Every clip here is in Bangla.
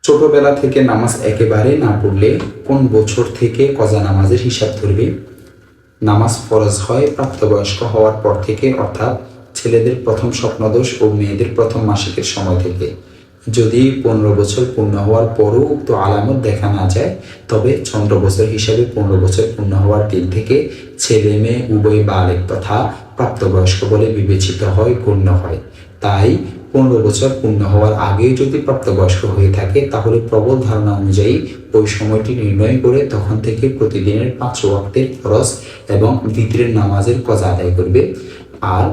ছোটবেলা থেকে নামাজ একেবারে না পড়লে কোন বছর থেকে কজা নামাজের হিসাব ধরবে? নামাজ ফরজ হয় প্রাপ্তবয়স্ক হওয়ার পর থেকে, অর্থাৎ ছেলেদের প্রথম স্বপ্নদোষ ও মেয়েদের প্রথম মাসিকের সময় থেকে। যদি 15 বছর পূর্ণ হওয়ার পরও উক্ত আলামত দেখা না যায়, তবে চন্দ্র বছর হিসাবে 15 বছর পূর্ণ হওয়ার দিন থেকে ছেলে মেয়ে উভয় বালেগ তথা প্রাপ্তবয়স্ক বলে বিবেচিত হয়, গণ্য হয়। তাই 15 বছর পূর্ণ হওয়ার আগে যদি প্রাপ্তবয়স্ক হয়ে থাকে, তাহলে প্রবল ধারণা অনুযায়ী ওই সময়টি নির্ণয় করে তখন থেকে প্রতিদিনের 5 ওয়াক্তের ফরজ এবং ভিতরের নামাজের কজা আদায় করবে। আর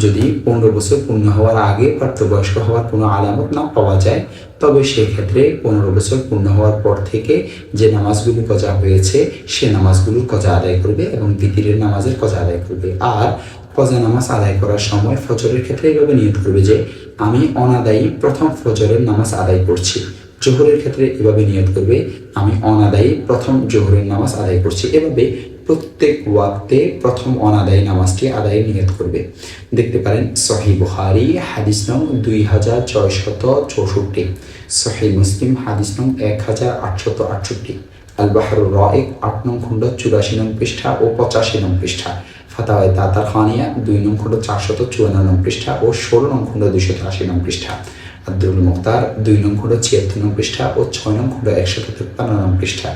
যদি 15 বছর পূর্ণ হওয়ার আগে প্রাপ্তবয়স্ক হওয়ার কোনো আলামত না পাওয়া যায়, তবে সেক্ষেত্রে 15 বছর পূর্ণ হওয়ার পর থেকে যে নামাজগুলো কজা হয়েছে সে নামাজগুলোর কজা আদায় করবে এবং ভিতরের নামাজের কজা আদায় করবে। আর কজা নামাজ আদায় করার সময় ফজরের ক্ষেত্রে এইভাবে নিয়ত করবে যে আমি অনাদায়ী প্রথম ফজরের নামাজ আদায় করছি। জোহরের ক্ষেত্রে এভাবে নিয়ত করবে আমি অনাদায়ী প্রথম জোহরের নামাজ আদায় করছি। এভাবে প্রত্যেক ওয়াক্তে প্রথম অনাদায়ী নামাজটি আদায় নিয়ত করবে। দেখতে পারেন সহিহ বুখারী হাদিস নং 2664, সহিহ মুসলিম হাদিস নং 1868, আল বাহরুর রাইক 8 নং খণ্ড 84 নং পৃষ্ঠা ও 85 নং পৃষ্ঠা, ফাতাওয়ায়ে তাতারখানিয়া 2 নং খণ্ড 454 নং পৃষ্ঠা ও 16 নং খণ্ড 283 নং পৃষ্ঠা, আব্দুল মুখতার 2 নং খণ্ড 76 নং পৃষ্ঠা ও 6 নং খণ্ড 153 নং পৃষ্ঠা,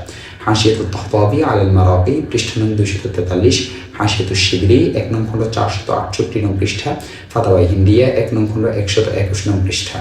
হাশিয়াতুত তাহতাবি আলাল মারাকি পৃষ্ঠা নং 243, হাশিয়াতুশ শিবলি 1 নং খণ্ড 468 নং পৃষ্ঠা, ফাতাওয়ায়ে হিন্দিয়া 1 নং খণ্ড 121 নং পৃষ্ঠা।